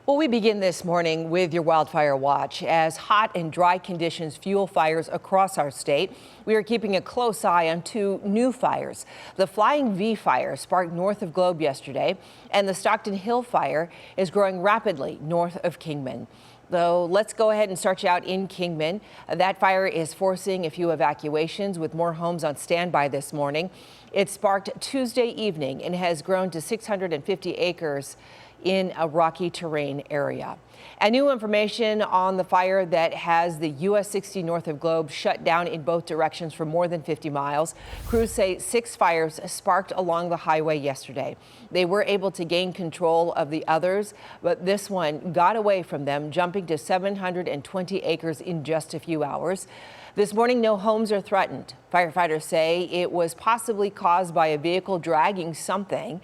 Well, we begin this morning with your Wildfire Watch. As hot and dry conditions fuel fires across our state, we are keeping a close eye on two new fires. The Flying V fire sparked north of Globe yesterday, and the Stockton Hill fire is growing rapidly north of Kingman. Though, let's go ahead and start you out in Kingman. That fire is forcing a few evacuations with more homes on standby this morning. It sparked Tuesday evening and has grown to 650 acres in a rocky terrain area. And new information on the fire that has the US 60 north of Globe shut down in both directions for more than 50 miles. Crews say 6 fires sparked along the highway yesterday. They were able to gain control of the others, but this one got away from them, jumping to 720 acres in just a few hours. This morning, no homes are threatened. Firefighters say it was possibly caused by a vehicle dragging something.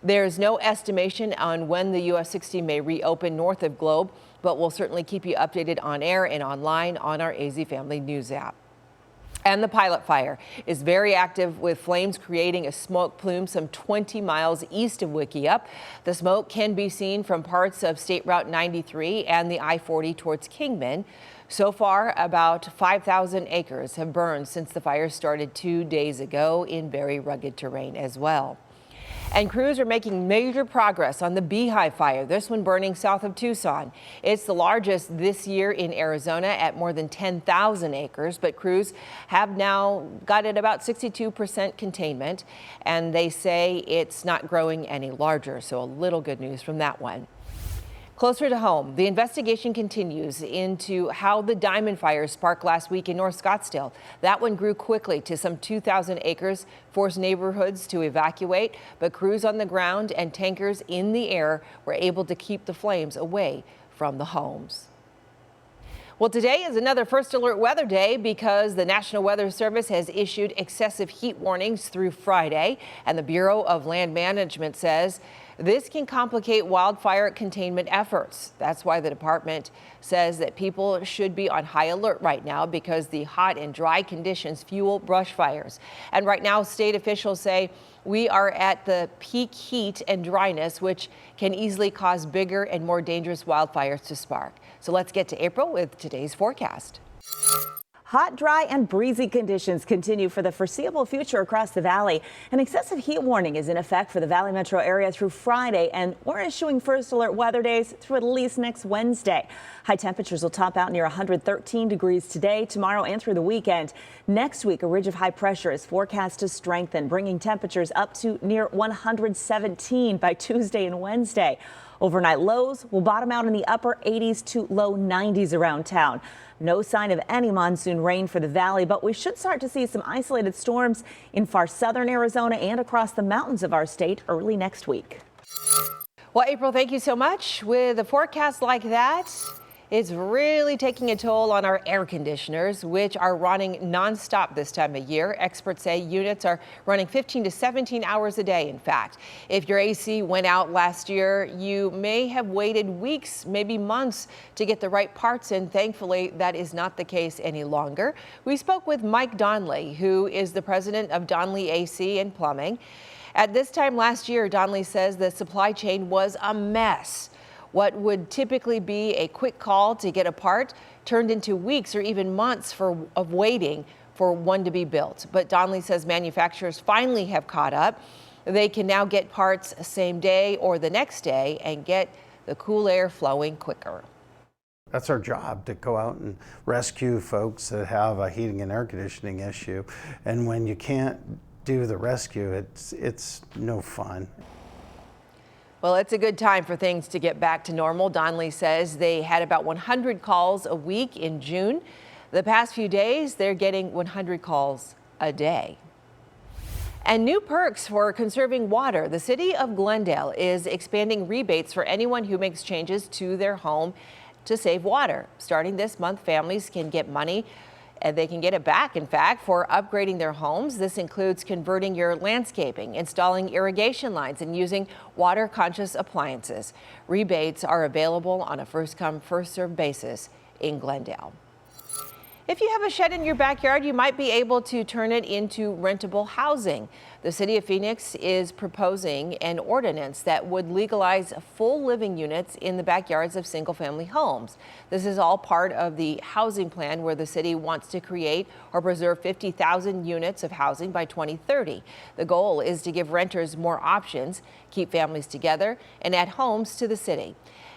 There's no estimation on when the US 60 may reopen north of Globe, but we'll certainly keep you updated on air and online on our AZ Family News app. And the Pilot fire is very active, with flames creating a smoke plume some 20 miles east of Wickiup. The smoke can be seen from parts of State Route 93 and the I-40 towards Kingman. So far, about 5,000 acres have burned since the fire started 2 days ago in very rugged terrain as well. And crews are making major progress on the Beehive fire, this one burning south of Tucson. It's the largest this year in Arizona at more than 10,000 acres, but crews have now got it about 62% containment, and they say it's not growing any larger, so a little good news from that one. Closer to home, the investigation continues into how the Diamond fire sparked last week in North Scottsdale. That one grew quickly to some 2,000 acres, forced neighborhoods to evacuate, but crews on the ground and tankers in the air were able to keep the flames away from the homes. Well, today is another first alert weather day because the National Weather Service has issued excessive heat warnings through Friday, and the Bureau of Land Management says this can complicate wildfire containment efforts. That's why the department says that people should be on high alert right now because the hot and dry conditions fuel brush fires. And right now, state officials say we are at the peak heat and dryness, which can easily cause bigger and more dangerous wildfires to spark. So let's get to April with today's forecast. Hot, dry, and breezy conditions continue for the foreseeable future across the valley. An excessive heat warning is in effect for the Valley metro area through Friday, and we're issuing first alert weather days through at least next Wednesday. High temperatures will top out near 113 degrees today, tomorrow, and through the weekend. Next week, a ridge of high pressure is forecast to strengthen, bringing temperatures up to near 117 by Tuesday and Wednesday. Overnight lows will bottom out in the upper 80s to low 90s around town. No sign of any monsoon rain for the valley, but we should start to see some isolated storms in far southern Arizona and across the mountains of our state early next week. Well, April, thank you so much. With a forecast like that, it's really taking a toll on our air conditioners, which are running nonstop this time of year. Experts say units are running 15 to 17 hours a day. In fact, if your AC went out last year, you may have waited weeks, maybe months to get the right parts in. Thankfully, that is not the case any longer. We spoke with Mike Donley, who is the president of Donley AC and Plumbing. At this time last year, Donley says the supply chain was a mess. What would typically be a quick call to get a part turned into weeks or even months of waiting for one to be built. But Donley says manufacturers finally have caught up. They can now get parts same day or the next day and get the cool air flowing quicker. That's our job, to go out and rescue folks that have a heating and air conditioning issue. And when you can't do the rescue, it's no fun. Well, it's a good time for things to get back to normal. Donley says they had about 100 calls a week in June. The past few days, they're getting 100 calls a day. And new perks for conserving water. The city of Glendale is expanding rebates for anyone who makes changes to their home to save water. Starting this month, families can get money, and they can get it back, in fact, for upgrading their homes. This includes converting your landscaping, installing irrigation lines, and using water-conscious appliances. Rebates are available on a first-come, first-served basis in Glendale. If you have a shed in your backyard, you might be able to turn it into rentable housing. The city of Phoenix is proposing an ordinance that would legalize full living units in the backyards of single-family homes. This is all part of the housing plan where the city wants to create or preserve 50,000 units of housing by 2030. The goal is to give renters more options, keep families together, and add homes to the city.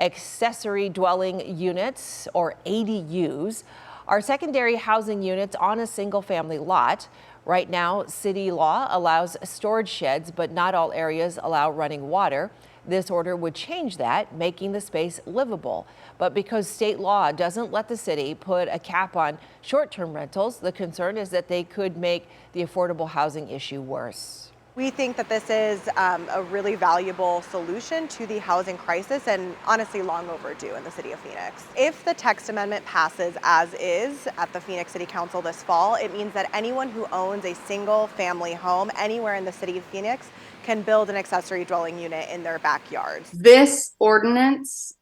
Accessory dwelling units, or ADUs, are secondary housing units on a single-family lot. Right now, city law allows storage sheds, but not all areas allow running water. This order would change that, making the space livable. But because state law doesn't let the city put a cap on short-term rentals, the concern is that they could make the affordable housing issue worse. We think that this is a really valuable solution to the housing crisis, and honestly long overdue in the city of Phoenix. If the text amendment passes as is at the Phoenix City Council this fall, it means that anyone who owns a single family home anywhere in the city of Phoenix can build an accessory dwelling unit in their backyards. This ordinance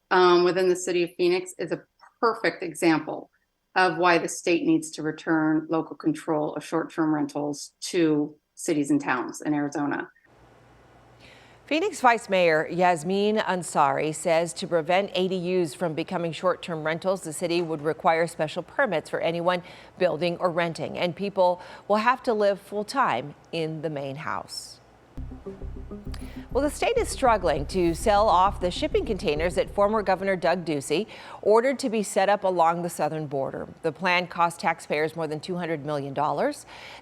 within the city of Phoenix is a perfect example of why the state needs to return local control of short-term rentals to cities and towns in Arizona. Phoenix Vice Mayor Yasmin Ansari says to prevent ADUs from becoming short-term rentals, the city would require special permits for anyone building or renting, and people will have to live full-time in the main house. Well, the state is struggling to sell off the shipping containers that former Governor Doug Ducey ordered to be set up along the southern border. The plan cost taxpayers more than $200 million.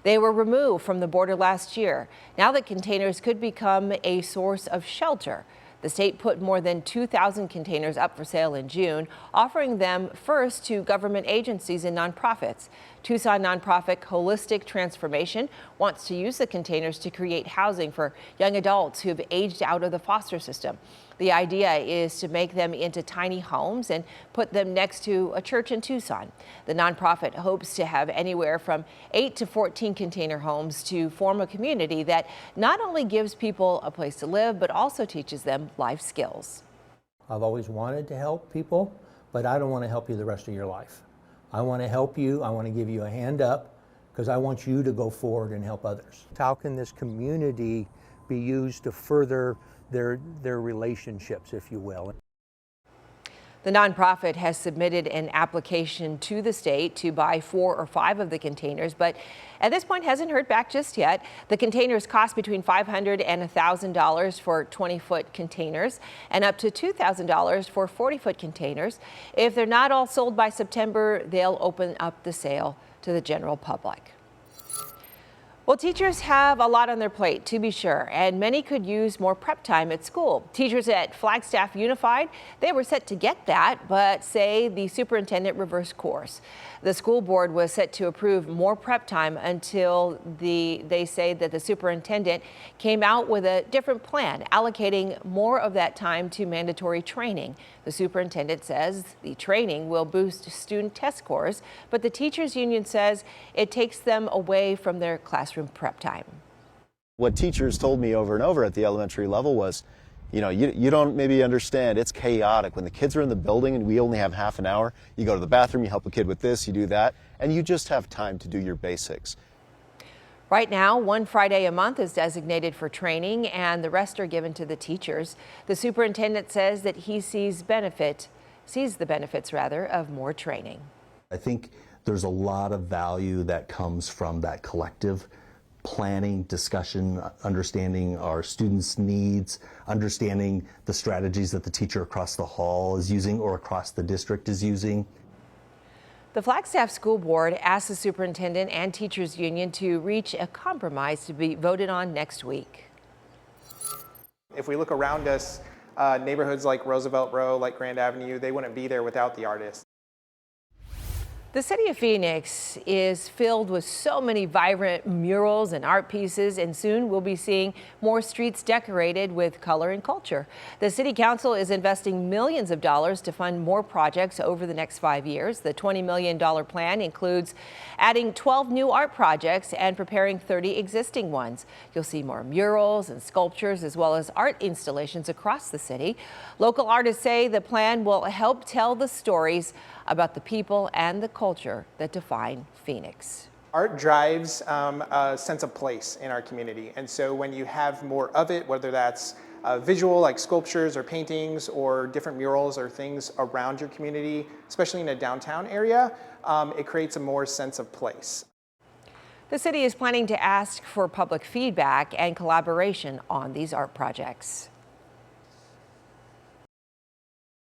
They were removed from the border last year. Now the containers could become a source of shelter. The state put more than 2,000 containers up for sale in June, offering them first to government agencies and nonprofits. Tucson nonprofit Holistic Transformation wants to use the containers to create housing for young adults who have aged out of the foster system. The idea is to make them into tiny homes and put them next to a church in Tucson. The nonprofit hopes to have anywhere from 8 to 14 container homes to form a community that not only gives people a place to live, but also teaches them life skills. I've always wanted to help people, but I don't want to help you the rest of your life. I want to help you. I want to give you a hand up because I want you to go forward and help others. How can this community be used to further their relationships, if you will? The nonprofit has submitted an application to the state to buy 4 or 5 of the containers, but at this point hasn't heard back just yet. The containers cost between $500 and $1,000 for 20-foot containers and up to $2,000 for 40-foot containers. If they're not all sold by September, they'll open up the sale to the general public. Well, teachers have a lot on their plate, to be sure, and many could use more prep time at school. Teachers at Flagstaff Unified, they were set to get that, but say the superintendent reversed course. The school board was set to approve more prep time until they say that the superintendent came out with a different plan, allocating more of that time to mandatory training. The superintendent says the training will boost student test scores, but the teachers union says it takes them away from their classroom prep time. What teachers told me over and over at the elementary level was, you don't maybe understand, it's chaotic. When the kids are in the building and we only have half an hour, you go to the bathroom, you help a kid with this, you do that, and you just have time to do your basics. Right now, one Friday a month is designated for training and the rest are given to the teachers. The superintendent says that he sees the benefits of more training. I think there's a lot of value that comes from that collective planning, discussion, understanding our students' needs, understanding the strategies that the teacher across the hall is using or across the district is using. The Flagstaff School Board asked the superintendent and teachers union to reach a compromise to be voted on next week. If we look around us, neighborhoods like Roosevelt Row, like Grand Avenue, they wouldn't be there without the artists. The city of Phoenix is filled with so many vibrant murals and art pieces, and soon we'll be seeing more streets decorated with color and culture. The city council is investing millions of dollars to fund more projects over the next 5 years. The $20 million plan includes adding 12 new art projects and preparing 30 existing ones. You'll see more murals and sculptures as well as art installations across the city. Local artists say the plan will help tell the stories about the people and the culture culture that define Phoenix. Art drives a sense of place in our community. And so when you have more of it, whether that's visual like sculptures or paintings or different murals or things around your community, especially in a downtown area, it creates a more sense of place. The city is planning to ask for public feedback and collaboration on these art projects.